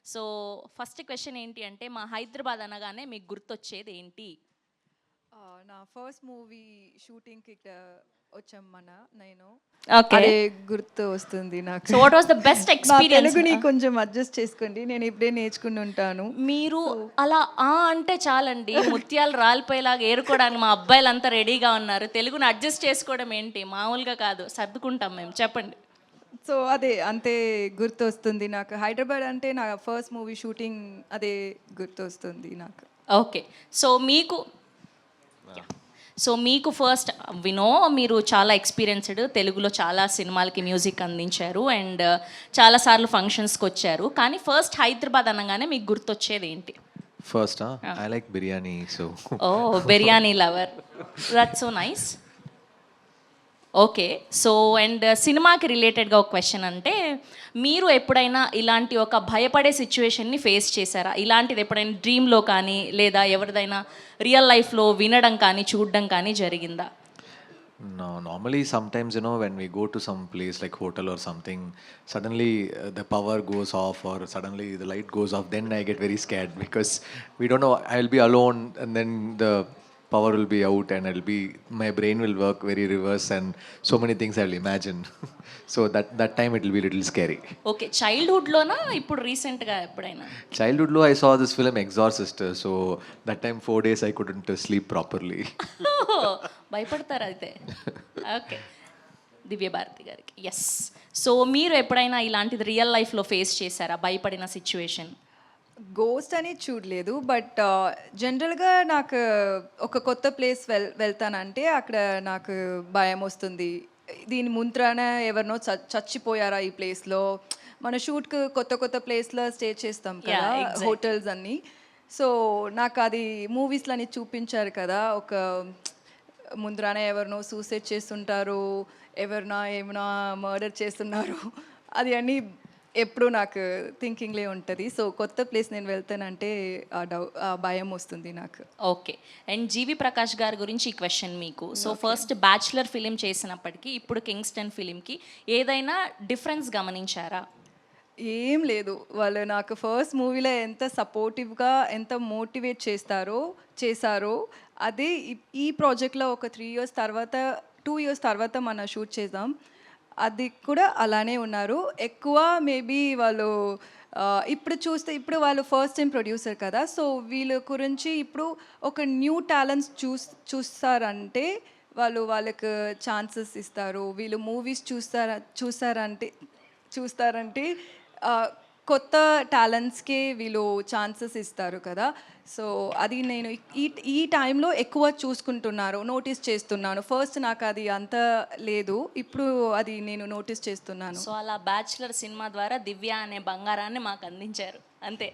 So first question ఏంటి అంటే మా హైదరాబాద్ అనగానే మీకు గుర్తొచ్చేది ఏంటి? నా ఫస్ట్ మూవీ షూటింగ్కి వచ్చాం నేను ఓకే. అదే గుర్తు వస్తుంది నాకు. So what was the best నా ఎక్స్‌పీరియన్స్? తెలుగుని కొంచెం అడ్జస్ట్ చేసుకోండి, నేను ఇప్పుడే నేర్చుకుని ఉంటాను. మీరు అలా అంటే చాలండి. ముత్యాలు రాలిపోయేలాగా ఏరుకోవడానికి మా అబ్బాయిలంతా రెడీగా ఉన్నారు. తెలుగుని అడ్జస్ట్ చేసుకోవడం ఏంటి? మామూలుగా కాదు. సర్దుకుంటాం మేము. చెప్పండి. సో అదే అంతే గుర్తు వస్తుంది నాకు. హైదరాబాద్ అంటే నా ఫస్ట్ మూవీ షూటింగ్ అదే గుర్తు వస్తుంది నాకు. ఓకే. సో మీకు మీకు ఫస్ట్ వినో మీరు చాలా ఎక్స్పీరియన్స్డ్, తెలుగులో చాలా సినిమాలకి మ్యూజిక్ అందించారు అండ్ చాలాసార్లు ఫంక్షన్స్కి వచ్చారు. కానీ ఫస్ట్ హైదరాబాద్ అనగానే మీకు గుర్తొచ్చేది ఏంటి? First, I like biryani, so oh biryani lover, that's so nice. Okay. So and సినిమాకి రిలేటెడ్గా ఒక క్వశ్చన్ అంటే మీరు ఎప్పుడైనా ఇలాంటి ఒక భయపడే సిచ్యువేషన్ని ఫేస్ చేశారా? ఇలాంటిది ఎప్పుడైనా డ్రీమ్లో కానీ లేదా ఎవరిదైనా రియల్ లైఫ్లో వినడం కానీ చూడడం కానీ జరిగిందా? no. Normally, sometimes when we go to some place like hotel or something, suddenly the power goes off or suddenly the light goes off. Then I get very scared because we don't know. I'll be alone, and then the power will be out, and my brain will work very reverse, and so many things I'll imagine. So that time it will be a little scary. Okay. చైల్డ్హుడ్లోనా ఇప్పుడు రీసెంట్గా ఎప్పుడైనా? Childhood low, I saw this film Exorcist, so that time 4 days I couldn't sleep properly. భయపడతారు అయితే. Okay. దివ్య భారతి గారికి yes. So మీరు ఎప్పుడైనా ఇలాంటిది రియల్ లైఫ్లో ఫేస్ చేశారా భయపడిన సిచ్యువేషన్? గోస్ట్ అని చూడలేదు, బట్ జనరల్గా నాకు ఒక కొత్త ప్లేస్ వెళ్తానంటే అక్కడ నాకు భయం వస్తుంది. దీని ముంత్రాన ఎవరినో చచ్చిపోయారా ఈ ప్లేస్లో. మన షూట్కి కొత్త కొత్త ప్లేస్లో స్టే చేస్తాం కదా, Yeah, exactly. హోటల్స్ అన్నీ. సో నాకు అది మూవీస్లో అని చూపించారు కదా, ఒక ముందరాన ఎవరినో సూసైడ్ చేస్తుంటారు, ఎవరినా ఏమైనా మర్డర్ చేస్తున్నారు. అది అన్నీ ఎప్పుడు నాకు థింకింగ్లే ఉంటుంది. సో కొత్త ప్లేస్ నేను వెళ్తానంటే ఆ భయం వస్తుంది నాకు. ఓకే. అండ్ జీవి ప్రకాష్ గారి గురించి ఈ క్వశ్చన్ మీకు. సో ఫస్ట్ బ్యాచులర్ ఫిలిం చేసినప్పటికీ ఇప్పుడు కింగ్స్టన్ ఫిలింకి ఏదైనా డిఫరెన్స్ గమనించారా? ఏం లేదు, వాళ్ళు నాకు ఫస్ట్ మూవీలో ఎంత సపోర్టివ్గా ఎంత మోటివేట్ చేశారో అదే ఈ ప్రాజెక్ట్లో ఒక 3 ఇయర్స్ తర్వాత 2 ఇయర్స్ తర్వాత మనం షూట్ చేద్దాం, అది కూడా అలానే ఉన్నారు. ఎక్కువ మేబీ వాళ్ళు ఇప్పుడు వాళ్ళు ఫస్ట్ టైం ప్రొడ్యూసర్ కదా, సో వీళ్ళ గురించి ఇప్పుడు ఒక న్యూ టాలెంట్స్ చూస్తారంటే వాళ్ళకి ఛాన్సెస్ ఇస్తారు. వీళ్ళు మూవీస్ చూస్తారంటే కొత్త టాలెంట్స్కే వీళ్ళు ఛాన్సెస్ ఇస్తారు కదా. సో అది నేను ఈ టైంలో ఎక్కువ చూసుకుంటున్నారు, నోటీస్ చేస్తున్నాను. ఫస్ట్ నాకు అది అంత లేదు, ఇప్పుడు అది నేను నోటీస్ చేస్తున్నాను. సో అలా బ్యాచులర్ సినిమా ద్వారా దివ్య అనే బంగారాన్ని మాకు అందించారు అంతే.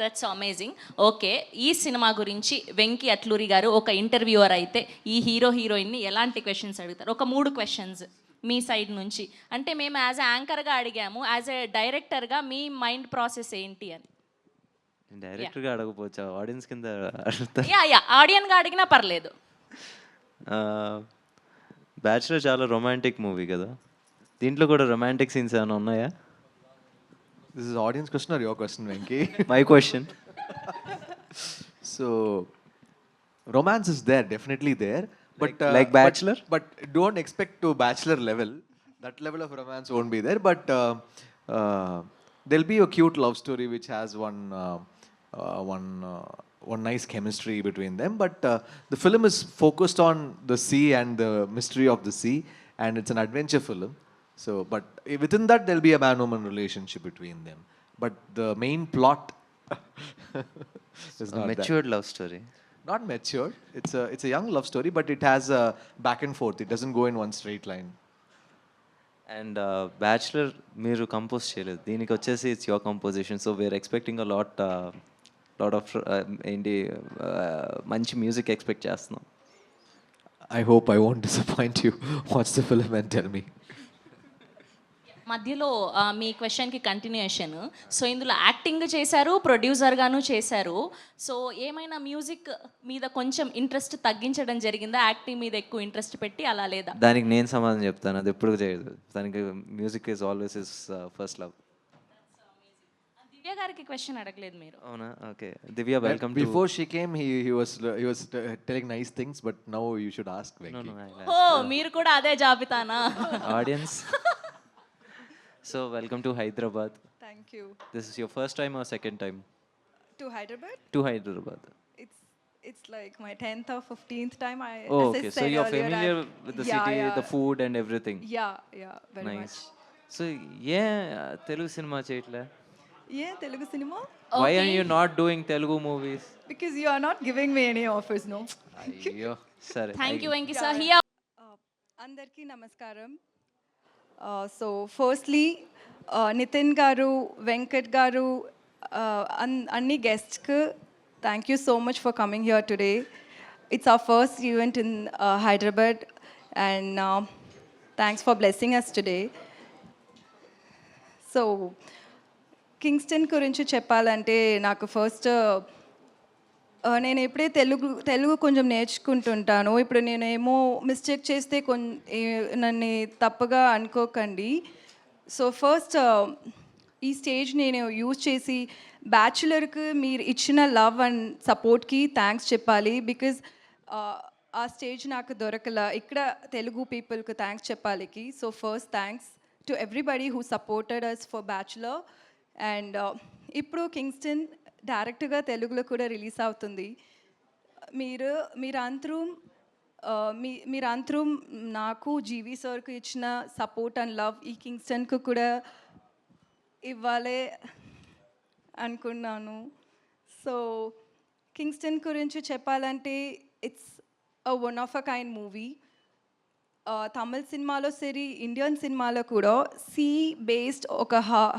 That's amazing. ఓకే. ఈ సినిమా గురించి వెంకీ అట్లూరి గారు ఒక ఇంటర్వ్యూవర్ అయితే ఈ హీరోయిన్ని ఎలాంటి క్వశ్చన్స్ అడుగుతారు? ఒక 3 క్వశ్చన్స్ మీ సైడ్ నుంచి. అంటే మేము యాజ్ ఎ యాంకర్గా అడిగాము, యాజ్ ఎ డైరెక్టర్గా మీ మైండ్ ప్రాసెస్ ఏంటి అని. డైరెక్ట్గా అడగపోవచ్చా, ఆడియన్స్ కింద అడుగుతా? యా ఆడియన్గా అడిగినా పర్లేదు. బ్యాచులర్ చాలా రొమాంటిక్ మూవీ కదా, దీంట్లో కూడా రొమాంటిక్ సీన్స్ ఏమైనా ఉన్నాయా? This is audience question or your question, Venki? My question. So, romance is there, definitely there. But Like Bachelor? But don't expect to Bachelor level. That level of romance won't be there. But there'll be a cute love story which has one nice chemistry between them. But the film is focused on the sea and the mystery of the sea, and it's an adventure film. So, but within that there'll be a man-woman relationship between them. But the main plot is not that. Matured love story. Not mature. It's a young love story, but it has a back and forth. It doesn't go in one straight line. And bachelor మీరు compose చేయలేదు, దీనికి వచ్చేసి it's your composition. So we are expecting lot of ఏంటి మంచి music expect చేస్తున్నాం. I hope I won't disappoint you. Watch the film and tell me. మధ్యలో మీ క్వశ్చన్కి continuation. So ఇందులో యాక్టింగ్ చేశారు, ప్రొడ్యూసర్గాను చేశారు. సో ఏమైనా మ్యూజిక్ మీద కొంచెం ఇంట్రెస్ట్ తగ్గించడం జరిగిందా? యాక్టింగ్ మీద ఎక్కువ ఇంట్రెస్ట్ పెట్టి అలా లేదా? దానికి నేను సమాధానం చెప్తాను, అది ఎప్పుడు చేయదు. దానికి music is always is first love. Divya Divya గారికి క్వశ్చన్ అడగలేదు మీరు. అవునా? Okay. Divya, welcome to. Before she came, he was telling nice things, but now you should ask No, Venki. no, ఓ మీరు కూడా అదే జాబితానా? audience. So, welcome to Hyderabad. Thank you. This is your first time or second time to Hyderabad. to Hyderabad? It's like my 10th or 15th time. Oh, as I okay. So said you're earlier, familiar with the city, the food and everything. Yeah, very Nice. much. So, Telugu cinema చేయట్లే? Yeah, Telugu cinema? Why are you not doing Telugu movies? Because you are not giving me any offers, no? అయ్యో, సరే. Thank you Venky sir. Hiya అందరికీ నమస్కారం. So firstly Nithin garu, Venkat garu, అన్ని గెస్ట్స్కి thank you so much for coming here today. It's our first event in Hyderabad and thanks for blessing us today. So Kingston గురించి చెప్పాలంటే నాకు first నేను ఎప్పుడే తెలుగు కొంచెం నేర్చుకుంటుంటాను. ఇప్పుడు నేనేమో మిస్టేక్ చేస్తే నన్ను తప్పుగా అనుకోకండి. సో ఫస్ట్ ఈ స్టేజ్ నేను యూజ్ చేసి బ్యాచులర్కి మీరు ఇచ్చిన లవ్ అండ్ సపోర్ట్కి థ్యాంక్స్ చెప్పాలి. బికాజ్ ఆ స్టేజ్ నాకు దొరకల. ఇక్కడ తెలుగు పీపుల్కి థ్యాంక్స్ చెప్పాలికి. So first thanks to everybody who supported us for Bachelor. అండ్ ఇప్పుడు కింగ్స్టన్ డైరెక్ట్గా తెలుగులో కూడా రిలీజ్ అవుతుంది. మీరందరూ నాకు జీవి సార్కి ఇచ్చిన సపోర్ట్ అండ్ లవ్ ఈ కింగ్స్టన్కు కూడా ఇవ్వాలి అనుకున్నాను. సో కింగ్స్టన్ గురించి చెప్పాలంటే it's one of a kind movie. Tamil సినిమాలో సరి ఇండియన్ సినిమాలో కూడా సీ బేస్డ్ ఒక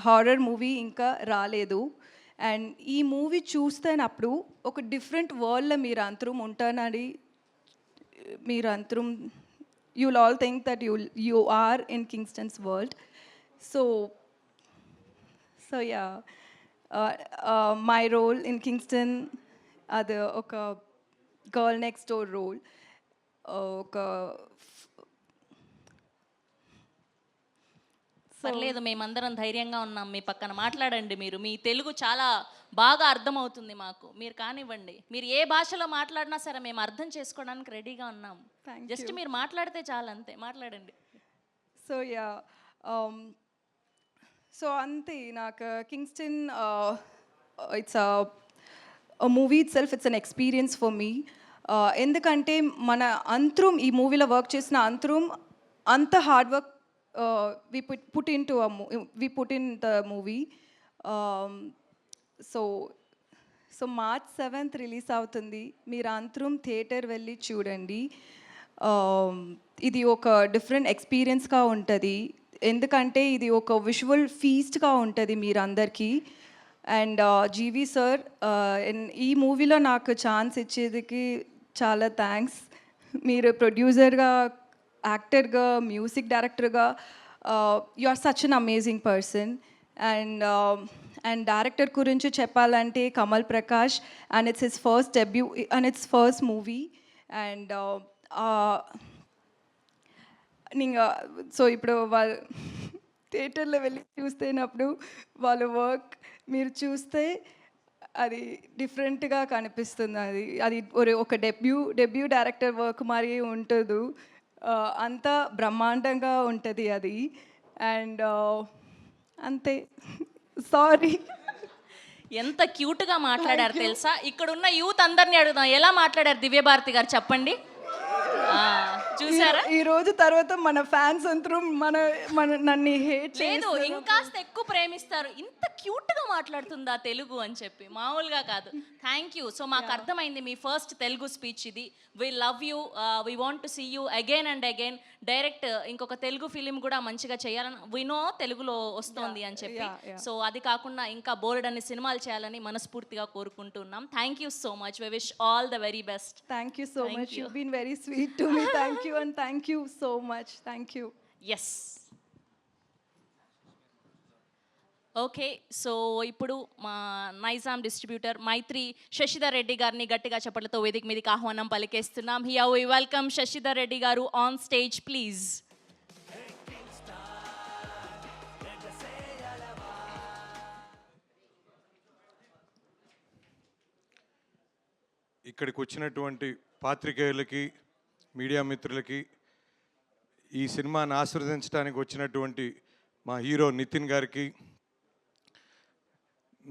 హారర్ మూవీ ఇంకా రాలేదు. అండ్ ఈ మూవీ చూస్తున్నప్పుడు ఒక డిఫరెంట్ వరల్డ్లో మీరందరూ ఉంటానని మీరందరూ you will all think that you are in Kingston's world. So ya, my role in Kingston అది ఒక గర్ల్ నెక్స్ట్ డోర్ రోల్. ఒక పర్లేదు, మేమందరం ధైర్యంగా ఉన్నాం మీ పక్కన. మాట్లాడండి మీరు. మీ తెలుగు చాలా బాగా అర్థమవుతుంది మాకు. మీరు కానివ్వండి. మీరు ఏ భాషలో మాట్లాడినా సరే మేము అర్థం చేసుకోవడానికి రెడీగా ఉన్నాం. జస్ట్ మీరు మాట్లాడితే చాలు, అంతే. మాట్లాడండి. సో యా, సో అంతే. నాకు Kingston it's movie it self, it's an experience for me. ఎందుకంటే మన అంతరం ఈ మూవీలో వర్క్ చేసిన అంతరం అంత hard work we put in the movie. So March 7th release అవుతుంది. మీరు అంతరం థియేటర్ వెళ్ళి చూడండి. ఇది ఒక డిఫరెంట్ ఎక్స్పీరియన్స్గా ఉంటుంది. ఎందుకంటే ఇది ఒక విజువల్ ఫీస్ట్గా ఉంటుంది మీరందరికీ. అండ్ జీవి సార్ ఈ మూవీలో నాకు ఛాన్స్ ఇచ్చేదికి చాలా థ్యాంక్స్. మీరు ప్రొడ్యూసర్గా, యాక్టర్గా, మ్యూజిక్ డైరెక్టర్గా you are such an amazing person. And director గురించి చెప్పాలంటే Kamal Prakash, and it's his first debut and it's first movie. And so ఇప్పుడు వాళ్ళు థియేటర్లో వెళ్ళి చూస్తేనప్పుడు వాళ్ళ వర్క్ మీరు చూస్తే అది డిఫరెంట్గా కనిపిస్తుంది. అది ఒక డెబ్యూ డైరెక్టర్ వర్క్ మరి ఉంటుంది. అంత బ్రహ్మాండంగా ఉంటుంది అది. అండ్ అంతే. సారీ. ఎంత క్యూట్గా మాట్లాడారు తెలుసా? ఇక్కడున్న యూత్ అందరినీ అడుగుదాం, ఎలా మాట్లాడారు దివ్య భారతి గారు చెప్పండి. చూసారా? ఈ రోజు తర్వాత మన ఫ్యాన్స్ అందరూ నన్ను హేట్ లేదు, ఇంకాస్త ఎక్కువ ప్రేమిస్తారు. ఇంత క్యూట్గా మాట్లాడుతుందా తెలుగు అని చెప్పి, మామూలుగా కాదు. Thank you. సో మాకు అర్థమైంది మీ ఫస్ట్ తెలుగు స్పీచ్ ఇది. We love you, we want to see you again and again. Direct ఇంకొక తెలుగు ఫిలిం కూడా మంచిగా చేయాలని వినో తెలుగులో వస్తుంది అని చెప్పి. సో అది కాకుండా ఇంకా బోల్డ్ అన్ని సినిమాలు చేయాలని మనస్ఫూర్తిగా కోరుకుంటున్నాం. Thank you so much. We wish all the very best. Thank you so much. You been very sweet to me. Thank you and thank you so much. Thank you. Yes. Okay, so ఇప్పుడు మా Nizam distributor Mythri Sasidhar Reddy గారిని గట్టిగా చప్పట్లతో వేదిక మీదకి ఆహ్వానం పలికేస్తున్నాం. Here we welcome Sasidhar Reddy garu on stage please. ఇక్కడికి వచ్చినటువంటి పాత్రికేయులకి, మీడియా మిత్రులకి, ఈ సినిమాని ఆశీర్వదించడానికి వచ్చినటువంటి మా హీరో నితిన్ గారికి,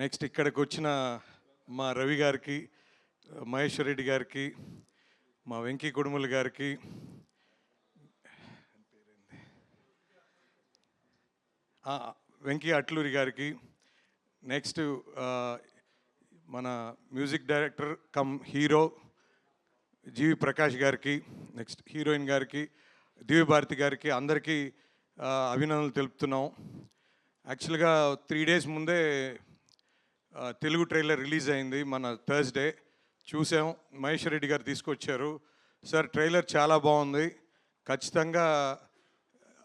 నెక్స్ట్ ఇక్కడికి వచ్చిన మా రవి గారికి, మహేశ్వర్ రెడ్డి గారికి, మా వెంకీ కుడుముల గారికి, వెంకీ అట్లూరి గారికి, నెక్స్ట్ మన మ్యూజిక్ డైరెక్టర్ కమ్ హీరో జీవి ప్రకాష్ గారికి, నెక్స్ట్ హీరోయిన్ గారికి, దివ్యభారతి గారికి అందరికీ అభినందనలు తెలుపుతున్నాం. యాక్చువల్గా 3 days ముందే తెలుగు ట్రైలర్ రిలీజ్ అయింది, మన థర్స్డే చూసాం. మహేశ్వర్ రెడ్డి గారు తీసుకొచ్చారు. సార్ ట్రైలర్ చాలా బాగుంది, ఖచ్చితంగా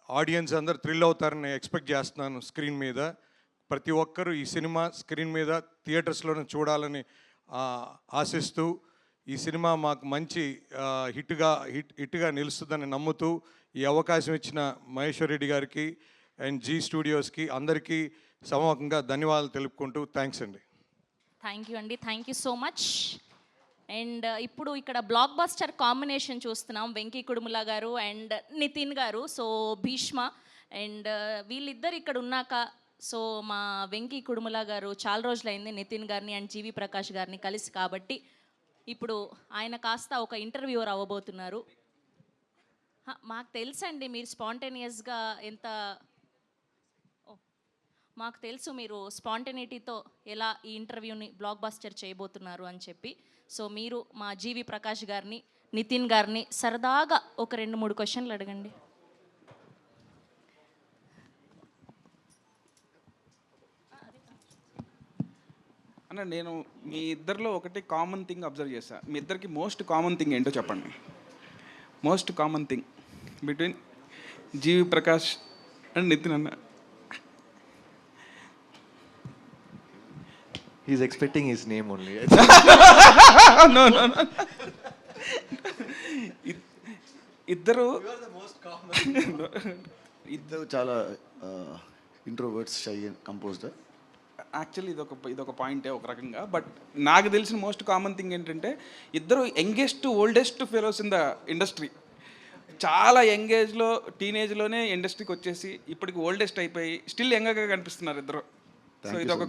ఆడియన్స్ అందరు థ్రిల్ అవుతారని ఎక్స్పెక్ట్ చేస్తున్నాను. స్క్రీన్ మీద ప్రతి ఒక్కరూ ఈ సినిమా స్క్రీన్ మీద థియేటర్స్లోనే చూడాలని ఆశిస్తూ, ఈ సినిమా మాకు మంచి హిట్గా నిలుస్తుందని నమ్ముతూ ఈ అవకాశం ఇచ్చిన మహేశ్వర్ రెడ్డి గారికి అండ్ జీ స్టూడియోస్కి అందరికీ సమూహంగా ధన్యవాదాలు తెలుపుకుంటూ థ్యాంక్స్ అండి. థ్యాంక్ యూ అండి, thank you so much. And ఇప్పుడు ఇక్కడ బ్లాక్ బస్టర్ కాంబినేషన్ చూస్తున్నాం, వెంకీ కుడుముల గారు అండ్ నితిన్ గారు. సో భీష్మ అండ్ వీళ్ళిద్దరు ఇక్కడ ఉన్నాక, సో మా వెంకీ కుడుముల గారు చాలా రోజులైంది నితిన్ గారిని అండ్ జీవి ప్రకాష్ గారిని కలిసి, కాబట్టి ఇప్పుడు ఆయన కాస్త ఒక ఇంటర్వ్యూవర్ అవ్వబోతున్నారు. మాకు తెలుసండి మీరు స్పాంటేనియస్గా ఎంత, మాకు తెలుసు మీరు స్పాంటేనిటీతో ఎలా ఈ ఇంటర్వ్యూని బ్లాక్ బస్టర్ చేయబోతున్నారు అని చెప్పి. సో మీరు మా జీవి ప్రకాష్ గారిని, నితిన్ గారిని సరదాగా ఒక 2-3 క్వశ్చన్లు అడగండి. అన్న, నేను మీ ఇద్దరిలో ఒకటి కామన్ థింగ్ అబ్జర్వ్ చేశా. మీ ఇద్దరికి మోస్ట్ కామన్ థింగ్ ఏంటో చెప్పండి. Most common thing between GV Prakash and Nitin అన్న. He's expecting his name only. No. ఇద్దరు ఇద్దరు చాలా introverts, shy and composed. Actually ఇదొక పాయింటే ఒక రకంగా. బట్ నాకు తెలిసిన మోస్ట్ కామన్ థింగ్ ఏంటంటే ఇద్దరు youngest oldest fellows in the industry. చాలా యంగేజ్లో, టీనేజ్లోనే ఇండస్ట్రీకి వచ్చేసి ఇప్పటికి ఓల్డెస్ట్ అయిపోయి స్టిల్ యంగర్గా కనిపిస్తున్నారు ఇద్దరు. సో ఇదొక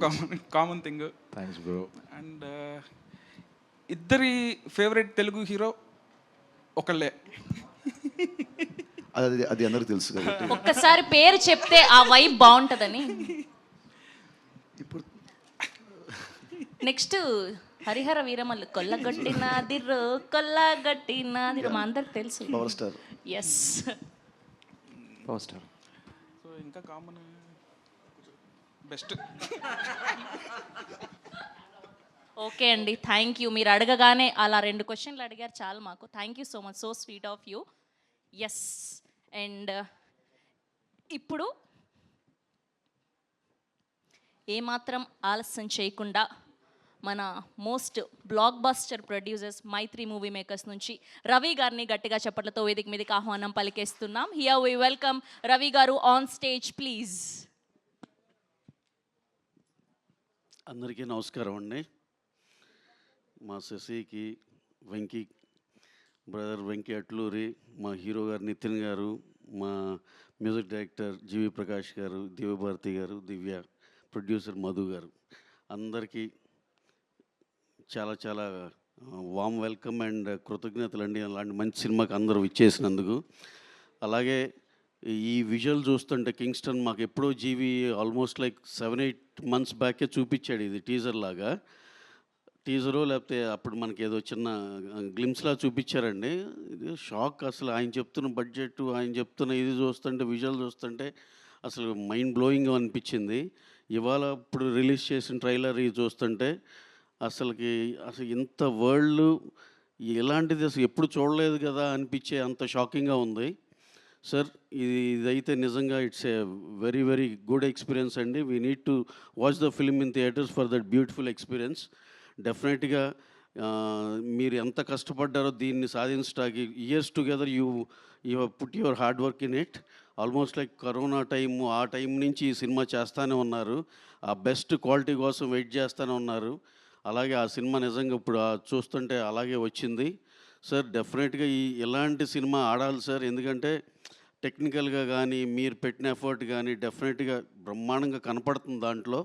common thing. Thanks bro. And ఇద్దరి ఫేవరెట్ తెలుగు హీరో ఒకళ్ళే. అది అందరికి తెలుసు కాబట్టి ఒక్కసారి పేరు చెప్తే ఆ వైబ్ బాగుంటుందని. ఇప్పుడు నెక్స్ట్ హరిహర వీరమల్లు కొల్లగొట్టినాదిరో కొల్లగొట్టినాదిరో మా అందరికి తెలుసు. Power star. Yes, Power star. So ఇంకా కామన్ బెస్ట్. ఓకే అండి, థ్యాంక్ యూ. మీరు అడగగానే అలా 2 క్వశ్చన్లు అడిగారు చాలు మాకు. Thank you so much, so sweet of you. Yes, and ఇప్పుడు ఏమాత్రం ఆలస్యం చేయకుండా మన most blockbuster producers Mythri movie makers నుంచి రవి గారిని గట్టిగా చప్పట్లతో వేదిక మీదకి ఆహ్వానం పలికేస్తున్నాం. Here we welcome Ravi garu on stage please. అందరికీ నమస్కారం అండి. మా శశికి, వెంకీ బ్రదర్ వెంకీ అట్లూరి, మా హీరో గారు నితిన్ గారు, మా మ్యూజిక్ డైరెక్టర్ జీవి ప్రకాష్ గారు, దివ్యభారతి గారు, దివ్య, ప్రొడ్యూసర్ మధు గారు, అందరికీ చాలా చాలా వామ్ వెల్కమ్ అండ్ కృతజ్ఞతలు అండి. అలాంటి మంచి సినిమాకి అందరూ ఇచ్చేసినందుకు. అలాగే ఈ విజువల్ చూస్తుంటే కింగ్స్టన్ మాకు ఎప్పుడో జీవి ఆల్మోస్ట్ లైక్ 7-8 months బ్యాకే చూపించాడు. ఇది టీజర్ లాగా, టీజరు లేకపోతే అప్పుడు మనకి ఏదో చిన్న గ్లిమ్స్లా చూపించారండి. ఇది షాక్ అసలు. ఆయన చెప్తున్న బడ్జెట్, ఆయన చెప్తున్న ఇది చూస్తుంటే, విజువల్ చూస్తుంటే అసలు మైండ్ బ్లోయింగ్ అనిపించింది. ఇవాళ ఇప్పుడు రిలీజ్ చేసిన ట్రైలర్ ఇది చూస్తుంటే అసలు ఇంత వరల్డ్ ఇలాంటిది అసలు ఎప్పుడు చూడలేదు కదా అనిపించే అంత షాకింగ్గా ఉంది సార్. ఇదైతే నిజంగా it's a very very good experience అండి. We need to watch the film in theatres for that beautiful experience. డెఫినెట్గా మీరు ఎంత కష్టపడ్డారో దీన్ని సాధించడానికి, years together you put your hard work in it. Almost like corona time, ఆ time నుంచి ఈ సినిమా చేస్తూనే ఉన్నారు. ఆ బెస్ట్ క్వాలిటీ కోసం వెయిట్ చేస్తూనే ఉన్నారు. అలాగే ఆ సినిమా నిజంగా ఇప్పుడు చూస్తుంటే అలాగే వచ్చింది సార్. డెఫినెట్గా ఇలాంటి సినిమా ఆడాలి సార్, ఎందుకంటే టెక్నికల్గా కానీ మీరు పెట్టిన ఎఫర్ట్ కానీ డెఫినెట్గా బ్రహ్మాండంగా కనపడుతుంది దాంట్లో.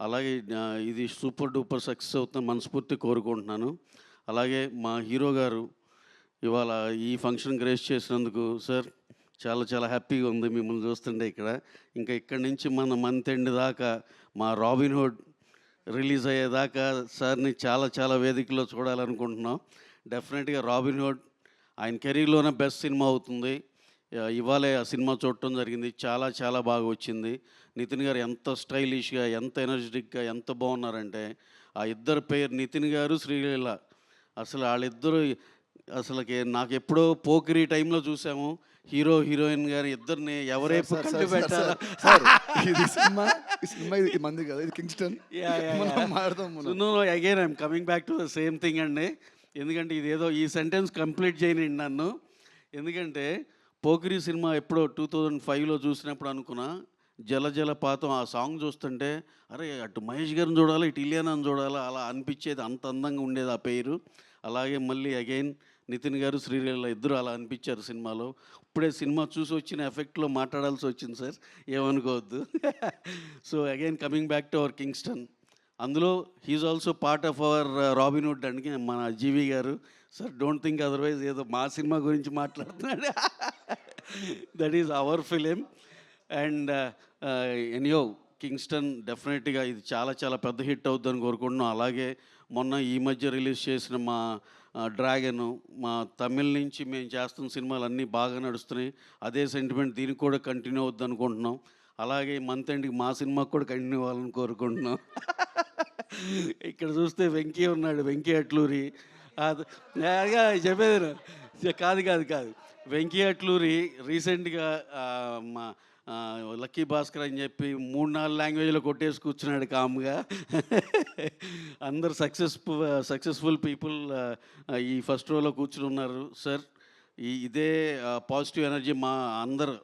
అలాగే ఇది సూపర్ డూపర్ సక్సెస్ అవుతుందని మనస్ఫూర్తి కోరుకుంటున్నాను. అలాగే మా హీరో గారు ఇవాళ ఈ ఫంక్షన్ గ్రేస్ చేసినందుకు సార్ చాలా చాలా హ్యాపీగా ఉంది మిమ్మల్ని చూస్తుంటే ఇక్కడ. ఇంకా ఇక్కడి నుంచి మన మంత్ ఎండ్ దాకా మా రాబిన్ హుడ్ రిలీజ్ అయ్యేదాకా సార్ని చాలా చాలా వేదికలో చూడాలనుకుంటున్నాం. డెఫినెట్గా రాబిన్ హుడ్ ఆయన కెరీర్లోనే బెస్ట్ సినిమా అవుతుంది. ఇవాళే ఆ సినిమా చూడటం జరిగింది, చాలా చాలా బాగా వచ్చింది. నితిన్ గారు ఎంత స్టైలిష్గా, ఎంత ఎనర్జెటిక్గా, ఎంత బాగున్నారంటే ఆ ఇద్దరు పేరు నితిన్ గారు, శ్రీలీల, అసలు వాళ్ళిద్దరూ అసలుకి నాకు ఎప్పుడో పోకిరి టైంలో చూసాము. హీరో హీరోయిన్ గారు ఇద్దరిని ఎవరైపు కట్టు పెట్టారా. ఇది సినిమా ఇది మంది కదా, ఇది Kingston. No again I'm coming back to the same thing అండి. ఎందుకంటే ఇదేదో ఈ సెంటెన్స్ కంప్లీట్ చేయనండి నన్ను. ఎందుకంటే పోకిరి సినిమా ఎప్పుడో 2005లో చూసినప్పుడు అనుకున్నా, జల జలపాతం ఆ సాంగ్ చూస్తుంటే అరే అటు మహేష్ గారిని చూడాలి, ఇటు ఇలియానాని చూడాలి, అలా అనిపించేది. అంత అందంగా ఉండేది ఆ పేరు. అలాగే మళ్ళీ అగైన్ నితిన్ గారు, శ్రీలీల ఇద్దరు అలా అనిపించారు సినిమాలో. ఇప్పుడే సినిమా చూసి వచ్చిన ఎఫెక్ట్లో మాట్లాడాల్సి వచ్చింది సార్, ఏమనుకోవద్దు. So again coming back to our Kingston, అందులో he's also part of our Robin Hood అండి మన జీవి గారు. సార్ డోంట్ థింక్ అదర్వైజ్ ఏదో మా సినిమా గురించి మాట్లాడుతున్నాడు. That is our film. And ఎనియో కింగ్స్టన్ డెఫినెట్గా ఇది చాలా చాలా పెద్ద హిట్ అవుతుందని కోరుకుంటున్నాం. అలాగే మొన్న ఈ మధ్య రిలీజ్ చేసిన మా డ్రాగను, మా తమిళ్ నుంచి మేము చేస్తున్న సినిమాలు అన్నీ బాగా నడుస్తున్నాయి. అదే సెంటిమెంట్ దీనికి కూడా కంటిన్యూ అవుద్ది అనుకుంటున్నాం. అలాగే మంత్ ఎండ్కి మా సినిమాకి కూడా కంటిన్యూ అవ్వాలని కోరుకుంటున్నాం. ఇక్కడ చూస్తే వెంకీ ఉన్నాడు, వెంకీ అట్లూరి. చెప్పేది కాదు వెంకీ అట్లూరి రీసెంట్గా మా లక్కీ భాస్కర్ అని చెప్పి 3-4 లాంగ్వేజ్లో కొట్టేసి కూర్చున్నాడు కామ్గా. అందరు సక్సెస్ఫుల్ పీపుల్ ఈ ఫస్ట్ రోలో కూర్చుని ఉన్నారు సార్. ఇదే పాజిటివ్ ఎనర్జీ మా అందరు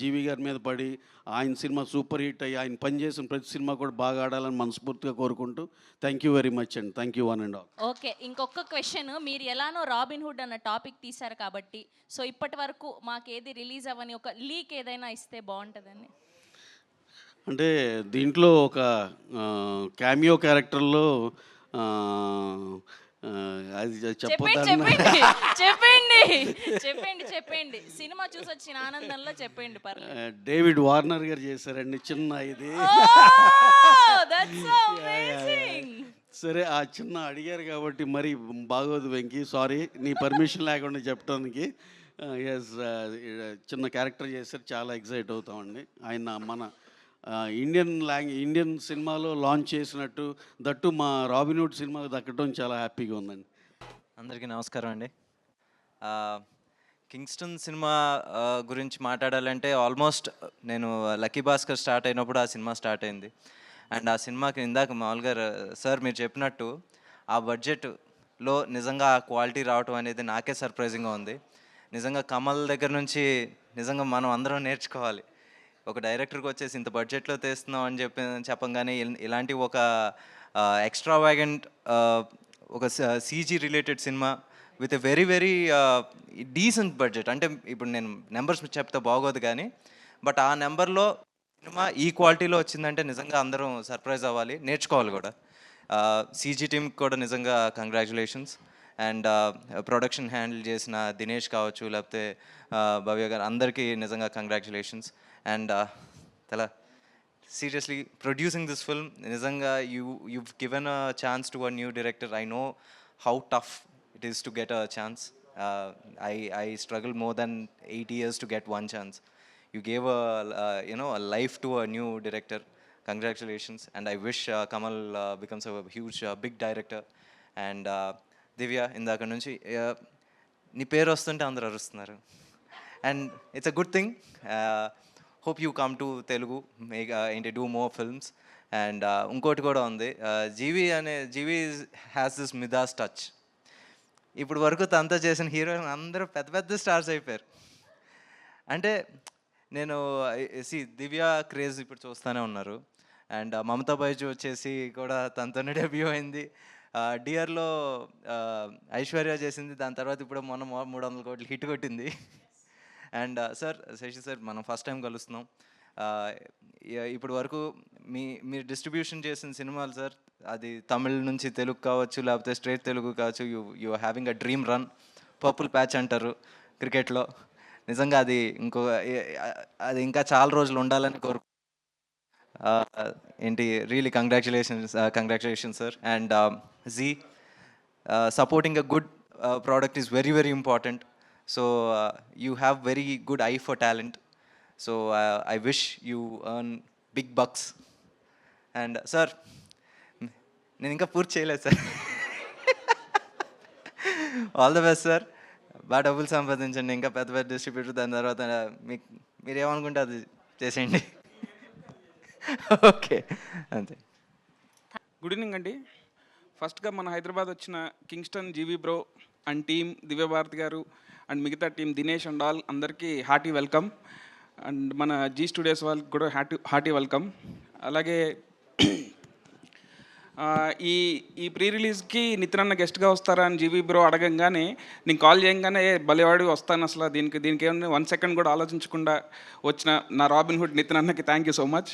జీవి గారి మీద పడి ఆయన సినిమా సూపర్ హిట్ అయ్యి ఆయన పనిచేసిన ప్రతి సినిమా కూడా బాగా ఆడాలని మనస్ఫూర్తిగా కోరుకుంటూ థ్యాంక్ యూ వెరీ మచ్ అండి. Thank you one and all. Okay, ఇంకొక క్వశ్చన్. మీరు ఎలానో రాబిన్ హుడ్ అన్న టాపిక్ తీశారు కాబట్టి, సో ఇప్పటి వరకు మాకేది రిలీజ్ అవ్వని ఒక లీక్ ఏదైనా ఇస్తే బాగుంటుందని. అంటే దీంట్లో ఒక క్యామియో క్యారెక్టర్లో అది చెప్పండి చెప్పండి సినిమా చూసి వచ్చిన ఆనందంలో చెప్పండి పర్లేదు. డేవిడ్ వార్నర్ గారు చేశారండి చిన్న ఇది. సరే ఆ చిన్న అడిగారు కాబట్టి మరి బాగోదు వెంకీ, సారీ నీ పర్మిషన్ లేకుండా చెప్పడానికి. ఎస్ చిన్న క్యారెక్టర్ చేశారు, చాలా ఎక్సైట్ అవుతామండి. ఆయన మన ఇండియన్ సినిమాలో లాంచ్ చేసినట్టు దట్టు మా రాబిన్ హుడ్ సినిమాకి దక్కడం చాలా హ్యాపీగా ఉందండి. అందరికీ నమస్కారం అండి. కింగ్స్టన్ సినిమా గురించి మాట్లాడాలంటే ఆల్మోస్ట్ నేను లక్కీ భాస్కర్ స్టార్ట్ అయినప్పుడు ఆ సినిమా స్టార్ట్ అయింది. అండ్ ఆ సినిమాకి ఇందాక మామూలుగా సార్ మీరు చెప్పినట్టు ఆ బడ్జెట్లో నిజంగా ఆ క్వాలిటీ రావటం అనేది నాకే సర్ప్రైజింగ్గా ఉంది. నిజంగా కమల్ దగ్గర నుంచి నిజంగా మనం అందరం నేర్చుకోవాలి. ఒక డైరెక్టర్కి వచ్చేసి ఇంత బడ్జెట్లో తీస్తున్నాం అని చెప్పంగానే ఇలాంటి ఒక ఎక్స్ట్రా వ్యాగెంట్ ఒక CG related cinema with a very very decent budget. అంటే ఇప్పుడు నేను నెంబర్స్ చెప్తే బాగోదు కానీ బట్ ఆ నెంబర్లో సినిమా ఈ క్వాలిటీలో వచ్చిందంటే నిజంగా అందరం సర్ప్రైజ్ అవ్వాలి, నేర్చుకోవాలి కూడా. సీజీ టీమ్కి కూడా నిజంగా కంగ్రాచులేషన్స్. అండ్ ప్రొడక్షన్ హ్యాండిల్ చేసిన దినేష్ కావచ్చు, లేకపోతే భవ్య గారు, అందరికీ నిజంగా కంగ్రాచులేషన్స్. అండ్ తల సీరియస్లీ ప్రొడ్యూసింగ్ దిస్ ఫిల్మ్ నిజంగా you've given a chance to a new director. I know how tough it is to get a chance. I struggled more than 8 years to get one chance. You gave a life to a new director. Congratulations. And I wish Kamal becomes a huge big director. And దివ్య ఇందాక నుంచి నీ పేరు వస్తుంటే అందరు అరుస్తున్నారు. And it's a good thing. Hope you come to Telugu, ఏంటి do more films. And ఇంకోటి కూడా ఉంది, జీవి హ్యాస్ దిస్ మిదాస్ టచ్. ఇప్పుడు వరకు తనతో చేసిన హీరోయిన్ అందరూ పెద్ద పెద్ద స్టార్స్ అయిపోయారు. అంటే నేను దివ్య క్రేజ్ ఇప్పుడు చూస్తూనే ఉన్నారు. అండ్ మమతా బైజు వచ్చేసి కూడా తనతోనే డెబ్యూ అయింది. డియర్లో ఐశ్వర్య చేసింది, దాని తర్వాత ఇప్పుడు మొన్న 300 కోట్లు హిట్ కొట్టింది. అండ్ సార్, శశి సార్, మనం ఫస్ట్ టైం కలుస్తున్నాం. ఇప్పటి వరకు మీరు డిస్ట్రిబ్యూషన్ చేసిన సినిమాలు సార్, అది తమిళ్ నుంచి తెలుగు కావచ్చు, లేకపోతే స్ట్రేట్ తెలుగు కావచ్చు, you having a dream run. Purple patch అంటారు క్రికెట్లో. నిజంగా అది ఇంకా చాలా రోజులు ఉండాలని ఏంటి, really congratulations sir. And ji, supporting a good product is very, very important. So you have very good eye for talent. So I wish you earn big bucks. And sir, నేను ఇంకా పూర్తి చేయలేదు sir. All the best sir. బాగా డబ్బులు సంపాదించండి, ఇంకా పెద్ద పెద్ద distributor, దాని తర్వాత మీరు ఏమనుకుంటే అది చేసేయండి. ఓకే, అంతే. గుడ్ ఈవినింగ్ అండి. ఫస్ట్గా మన హైదరాబాద్ వచ్చిన Kingston GV bro and team, Divya Bharati గారు అండ్ మిగతా టీం, దినేష్ అండ్ ఆల్, అందరికీ హార్టీ వెల్కమ్. అండ్ మన జీ స్టూడియోస్ వాళ్ళకి కూడా హార్టీ వెల్కమ్. అలాగే ఈ ప్రీ రిలీజ్కి నితిన్ అన్న గెస్ట్గా వస్తారా అని జీవీ బ్రో అడగంగానే, నేను కాల్ చేయగానే భలేవాడి వస్తాను, అసలు దీనికి ఏమన్నా 1 సెకండ్ కూడా ఆలోచించకుండా వచ్చిన నా రాబిన్ హుడ్ నితిన్ అన్నకి thank you so much.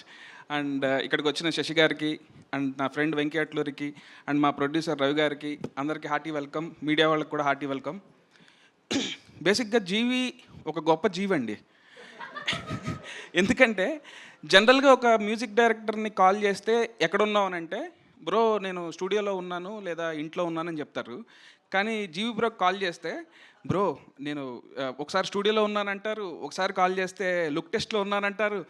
And ఇక్కడికి వచ్చిన శశి గారికి అండ్ నా ఫ్రెండ్ వెంకీ అట్లూరికి అండ్ మా ప్రొడ్యూసర్ రవి గారికి అందరికీ హార్టీ వెల్కమ్. మీడియా వాళ్ళకి కూడా హార్టీ వెల్కమ్. బేసిక్గా జీవి ఒక గొప్ప జీవి అండి. ఎందుకంటే జనరల్గా ఒక మ్యూజిక్ డైరెక్టర్ని కాల్ చేస్తే ఎక్కడున్నావు అని అంటే, బ్రో నేను స్టూడియోలో ఉన్నాను లేదా ఇంట్లో ఉన్నానని చెప్తారు. కానీ జీవి బ్రోకి కాల్ చేస్తే, బ్రో నేను ఒకసారి స్టూడియోలో ఉన్నానంటారు, ఒకసారి కాల్ చేస్తే లుక్ టెస్ట్లో ఉన్నానంటారు,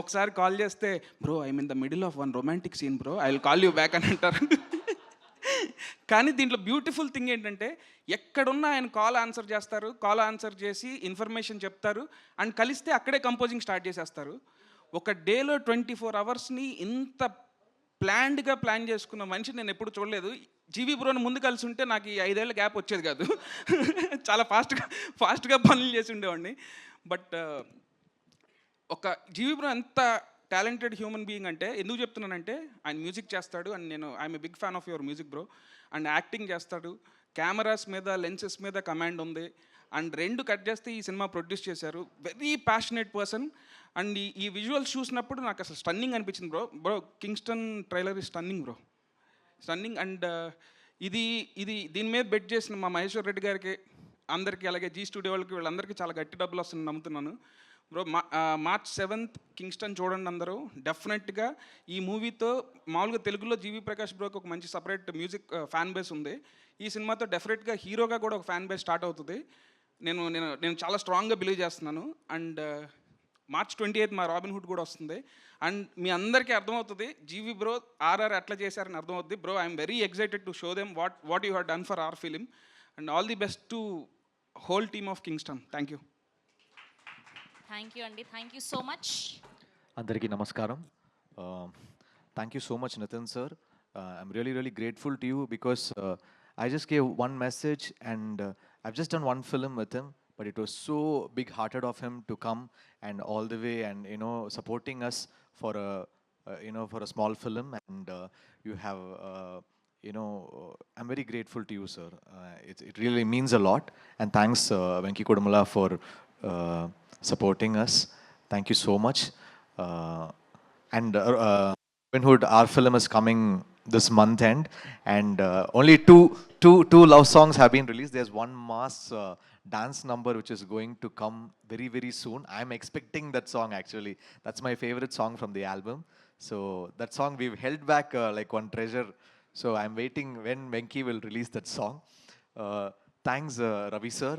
ఒకసారి కాల్ చేస్తే bro I mean the middle of 1 romantic scene bro, I will call you back అని అంటారు. కానీ దీంట్లో బ్యూటిఫుల్ థింగ్ ఏంటంటే, ఎక్కడున్నా ఆయన కాల్ ఆన్సర్ చేసి ఇన్ఫర్మేషన్ చెప్తారు అండ్ కలిస్తే అక్కడే కంపోజింగ్ స్టార్ట్ చేసేస్తారు. ఒక డేలో 24 అవర్స్ని ఇంత ప్లాన్డ్గా ప్లాన్ చేసుకున్న మనిషి నేను ఎప్పుడు చూడలేదు. జీవీ బ్రోని ముందు కలిసి ఉంటే నాకు ఈ 5 ఏళ్ళ గ్యాప్ వచ్చేది కాదు. చాలా ఫాస్ట్గా పనులు చేసి ఉండేవాడిని. బట్ ఒక జీవీ బ్రో ఎంత టాలెంటెడ్ హ్యూమన్ బీయింగ్ అంటే, ఎందుకు చెప్తున్నానంటే, ఆయన మ్యూజిక్ చేస్తాడు అండ్ నేను I'm a big fan of your music bro. And acting చేస్తాడు, కెమెరాస్ మీద లెన్సెస్ మీద కమాండ్ ఉంది, అండ్ 2 కట్ చేస్తే ఈ సినిమా ప్రొడ్యూస్ చేశారు. Very passionate person. అండ్ ఈ విజువల్స్ చూసినప్పుడు నాకు అసలు స్టన్నింగ్ అనిపించింది బ్రో. కింగ్స్టన్ ట్రైలర్ ఈ స్టన్నింగ్ బ్రో, స్టన్నింగ్. అండ్ దీని మీద బెట్ చేసిన మా మహేశ్వర్ రెడ్డి గారికి అందరికీ, అలాగే జీ స్టూడియో వాళ్ళకి, వీళ్ళందరికీ చాలా గట్టి డబ్బులు వస్తుందని నమ్ముతున్నాను బ్రో. March 7th కింగ్స్టన్ చూడండి అందరూ డెఫినెట్గా. ఈ మూవీతో మామూలుగా తెలుగులో జీవీ ప్రకాష్ బ్రోకి ఒక మంచి సపరేట్ మ్యూజిక్ ఫ్యాన్ బేస్ ఉంది. ఈ సినిమాతో డెఫినెట్గా హీరోగా కూడా ఒక ఫ్యాన్ బేస్ స్టార్ట్ అవుతుంది. నేను చాలా స్ట్రాంగ్గా బిలీవ్ చేస్తున్నాను. అండ్ March 28th మా రాబిన్ హుడ్ కూడా వస్తుంది. అండ్ మీ అందరికీ అర్థమవుతుంది జీవీ బ్రో ఆర్ఆర్ ఎట్లా చేశారని అర్థమవుతుంది bro. I'm very excited to show them what you have done for hour film. And all the best to whole team of Kingston. Thank you. Thank you అండి, thank you so much. అందరికీ నమస్కారం. Thank you so much, Nitin sir. I'm really, really grateful to you because I just gave one message and I've just done one film with him, but it was so big-hearted of him to come and all the way and, you know, supporting us for for a small film. And you have, I'm very grateful to you, sir. It really means a lot. And thanks, Venki Kodumala, for supporting us. Thank you so much. And Robin Hood, our film is coming this month end, and only two love songs have been released. There's one mass dance number which is going to come very, very soon. I'm expecting that song actually. That's my favorite song from the album. So that song we've held back like one treasure. So I'm waiting when Venki will release that song. Thanks, Ravi sir.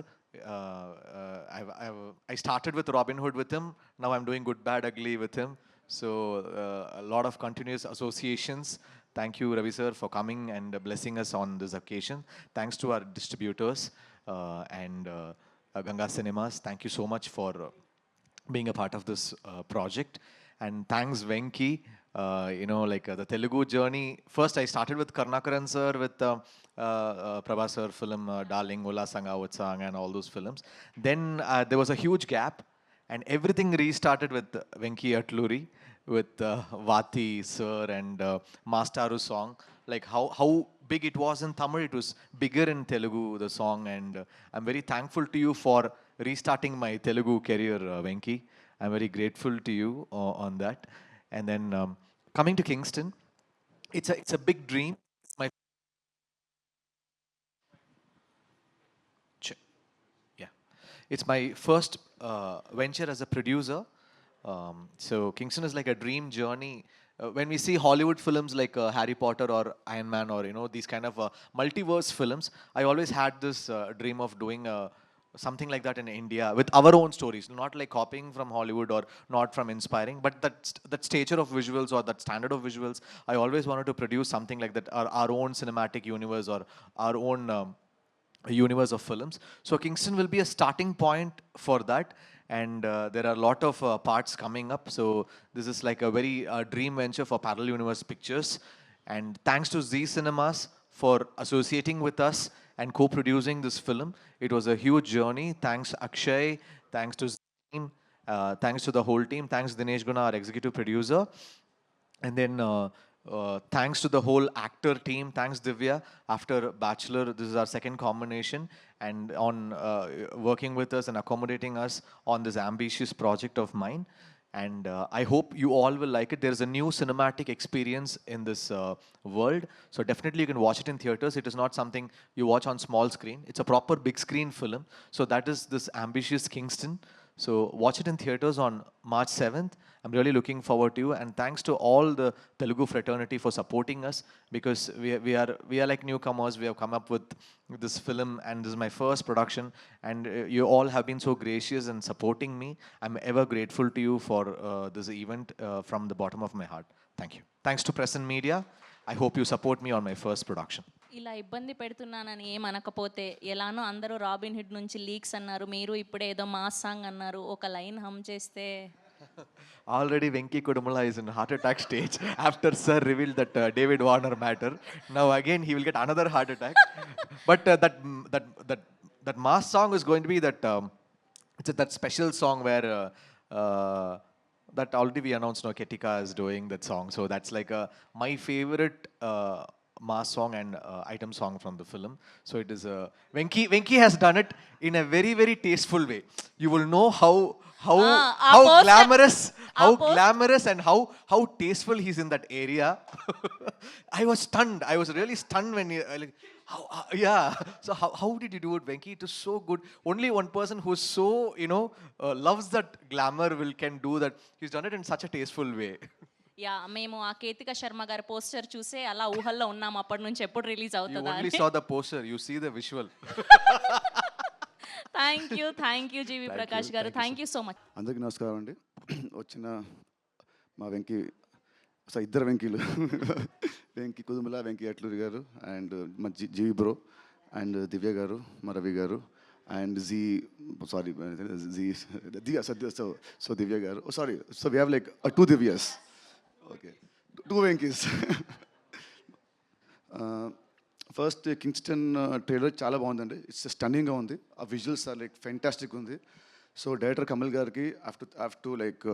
I started with Robin Hood with him. Now I'm doing Good, Bad, Ugly with him. So a lot of continuous associations. Thank you, Ravi sir, for coming and blessing us on this occasion. Thanks to our distributors and Ganga Cinemas. Thank you so much for being a part of this project. And thanks, Venki. The Telugu journey. First, I started with Karnakaran sir with Prabhas sir film Darling, Ola Sanga, Utsang and all those films. Then there was a huge gap and everything restarted with Venki Atluri. with Vati sir and Mastaru song. Like how big it was in Tamil, it was bigger in Telugu, the song. And I'm very thankful to you for restarting my Telugu career, Venki. I'm very grateful to you on that. And then coming to Kingston, it's a big dream. My Check. Yeah, it's my first venture as a producer. So Kingston is like a dream journey. When we see Hollywood films like Harry Potter or Iron Man or these kind of multiverse films, I always had this dream of doing something like that in India with our own stories, not like copying from Hollywood or not from inspiring, but that stature of visuals or that standard of visuals. I always wanted to produce something like that, our own cinematic universe or our own. A universe of films. So Kingston will be a starting point for that, and there are a lot of parts coming up. So this is like a very dream venture for Parallel Universe Pictures, and thanks to Z Cinemas for associating with us and co-producing this film. It was a huge journey. Thanks Akshay, thanks to Z team, thanks to the whole team, thanks Dinesh Guna, our executive producer. And then thanks to the whole actor team, thanks Divya. After Bachelor, this is our second combination, and on working with us and accommodating us on this ambitious project of mine. And I hope you all will like it. There's a new cinematic experience in this world. So definitely you can watch it in theaters. It is not something you watch on small screen. It's a proper big screen film. So that is this ambitious Kingston. So watch it in theaters on March 7th. I'm really looking forward to you, and thanks to all the Telugu fraternity for supporting us, because we are like newcomers. We have come up with this film, and this is my first production, and you all have been so gracious in supporting me. I'm ever grateful to you for this event from the bottom of my heart. Thank you. Thanks to Press and Media. I hope you support me on my first production. ఇలా ఇబ్బంది పెడుతున్నానని ఏమనకపోతే, ఎలానో అందరూ robin hid నుంచి leaks అన్నారు, మీరు ఇప్పుడే ఏదో mass song అన్నారు, ఒక లైన్ హమ్ చేస్తే. Already Venki Kodumala is in heart attack stage after Sir revealed that David Warner matter. Now again he will get another heart attack. But that mass song is going to be that it's that special song where that already we announced. No, Ketika is doing that song, so that's like my favorite mass song and item song from the film. So it is Venki has done it in a very very tasteful way. You will know how glamorous and how tasteful he's in that area. I was stunned. I was really stunned when he like yeah. So how did you do it, Venki? It is so good. Only one person who is so loves that glamour can do that. He's done it in such a tasteful way. Yeah, మేము ఆ కేతిక శర్మ గారి poster చూసే అలా ఊహల్లో ఉన్నాం అప్పటి నుంచి, ఎప్పుడు రిలీజ్ You అవుతుందా only అని. saw the poster. You see the visual. Thank you GV Prakash garu, thank you so much. అందరికీ నమస్కారం అండి. వచ్చిన మా వెంకీ, ఇద్దరు వెంకీలు, వెంకీ కుదుమల, వెంకీ అట్లూరి గారు, అండ్ మా జీవి బ్రో, అండ్ దివ్య గారు, మా రవి గారు, and so Divya garu. Sorry, so we have like 2 Divyas. Okay, 2 Venkys. First Kingston trailer చాలా బాగుందండి. ఇట్స్ స్టన్నింగ్గా ఉంది. ఆ విజువల్స్ ఆర్ లైక్ ఫెంటాస్టిక్ ఉంది. సో డైరెక్టర్ కమల్ గారికి హ్యావ్ టు లైక్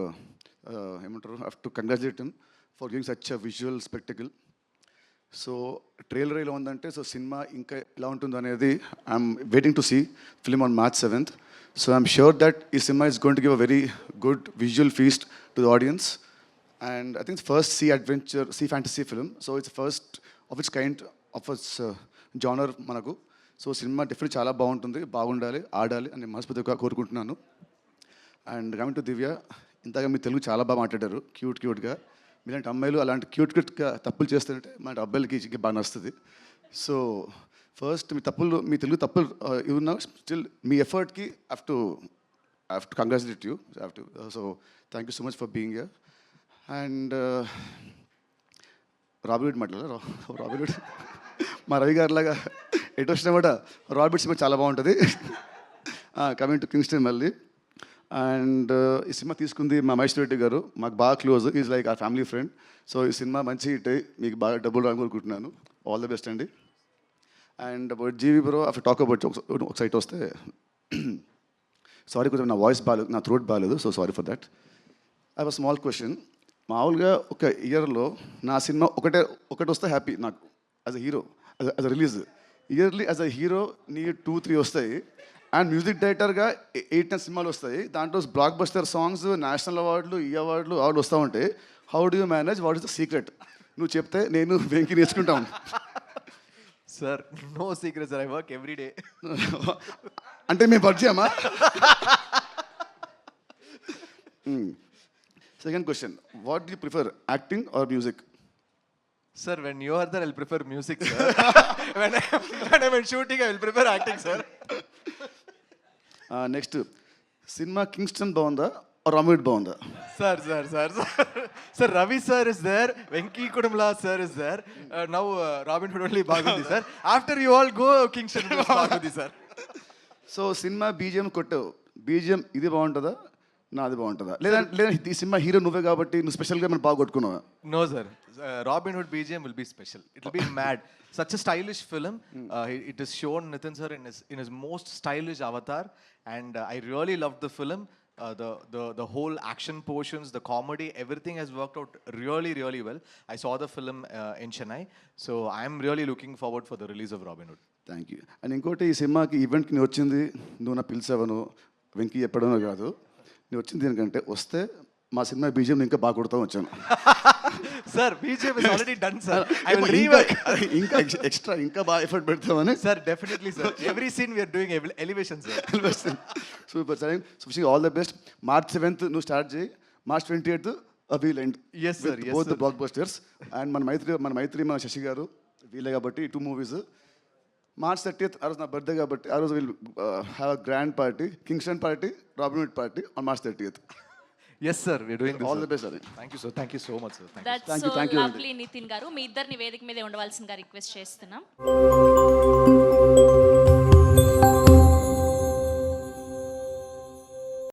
ఏమంటారు, have to congratulate him for giving such a visual spectacle. So trailer ఇలా ఉందంటే, సో సినిమా ఇంకా ఎలా ఉంటుందో అనేది I'm waiting to see film on March 7th. So I'm sure that ఈ cinema is going to give a very good visual feast to the audience. And I think it's first sea fantasy film. So it's the first of its kind, of its genre manaku. So cinema definitely చాలా బాగుంటుంది, బాగుండాలి, ఆడాలి అని మనస్ఫూర్తిగా కోరుకుంటున్నాను. And coming to దివ్య, ఇంతగా మీ తెలుగు చాలా బాగా మాట్లాడారు, క్యూట్గా. మీలాంటి అమ్మాయిలు అలాంటి క్యూట్గా తప్పులు చేస్తుంటే మన అబ్బాయిలకి బాగా నచ్చుతుంది. సో ఫస్ట్ మీ తెలుగు తప్పులు ఇవి స్టిల్ మీ ఎఫర్ట్కి have to congratulate you. So thank you so much for being here. And rabbit మాట్లాడారు, రాబిట్ మా రవి గారిలాగా ఎటు వచ్చినా కూడా రాబిట్ సినిమా చాలా బాగుంటుంది. కమింగ్ టు కింగ్స్టన్ మళ్ళీ. అండ్ ఈ సినిమా తీసుకుంది మా మహేష్ రెడ్డి గారు, మాకు బాగా close, is like a family friend. So ఈ సినిమా మంచి హిట్ అయ్యి మీకు బాగా డబ్బులు రాని కోరుకుంటున్నాను. ఆల్ ద బెస్ట్ అండి. And about GV bro, after talk about ఒక సైట్ వస్తే, సారీ కొంచెం నా వాయిస్ బాగాలేదు, నా థ్రోట్ బాగాలేదు, so sorry for that. I have a small question. మామూలుగా ఒక ఇయర్లో నా సినిమా ఒకటి వస్తే హ్యాపీ నాకు as a hero, as a release. Yearly as a hero నీ 2-3 వస్తాయి. అండ్ మ్యూజిక్ డైరెక్టర్గా 8-10 సినిమాలు వస్తాయి. దాంట్లో బ్లాక్ బస్టర్ సాంగ్స్, నేషనల్ అవార్డులు, ఈ అవార్డులు వస్తూ ఉంటాయి. How do you manage? What is the secret? నువ్వు చెప్తే నేను వెంకి నేర్చుకుంటాం. Sir, no secret, sir. I work every day. అంటే మేము పరిచయమా? Second question, what do you prefer, acting or music? Sir, when you are there, I'll prefer music, sir. when I'm in shooting, I will prefer acting, sir. Next, cinema Kingston బాగుందా రామిడ్ బాగుందా? Sir, Ravi sir is there. Venki Kudumla sir is there. Now Robin Hood only Bagundi, sir. After you all go, Kingston goes Bagundi, sir. So cinema BGM కొట్టావు, BGM ఇది బాగుంటుందా నాది బాగుంటుందా? లేదా ఈ cinema hero నువ్వే కాబట్టి నువ్వు స్పెషల్గా మనం బాగా కొట్టుకున్నావా? No, sir. Robin Hood BGM will be special. It will be mad. Such a stylish film. It is shown Nitin sir in his most stylish avatar, and I really loved the film. The whole action portions, the comedy, everything has worked out really well. I saw the film in Chennai, so I am really looking forward for the release of Robin Hood. Thank you. And ఇంకోటి, ఈ సినిమాకి ఈవెంట్కి నువ్వు వచ్చింది, నువ్వు నా పిలిచావను వెంకీ చెప్పడమో కాదు, నువ్వు వచ్చింది దీనికంటే వస్తే మా సినిమా బీజిఎం ఇంకా బాగా కొడతాం వచ్చాను. Sir, BGM is already done, sir. I will rework. ఇంకా ఎక్స్ట్రా ఇంకా బాగా ఎఫర్ట్ పెడతామని. Sir, definitely, sir. Every scene we are doing elevation, sir. Super sir. So wishing all the best. March 7th నువ్వు start చేయి, March 28th wheel end. Yes, sir. Yes, both sir. The black busters. And మన మైత్రి మన శశి గారు వీలే కాబట్టి 2 movies. March 30th ఆ రోజు నా బర్త్డే కాబట్టి ఆ రోజు will have a grand party, Kingston party, robin hood party on March 30th. Yes, sir. We are doing this. All sir. The best sir. Thank you, sir. Thank you so much, sir. Thank you. That's Thank so you, thank you. Lovely Nitin garu. మీ ఇద్దరిని వేదిక మీదే ఉండవలసిందిగా request చేస్తున్నాం.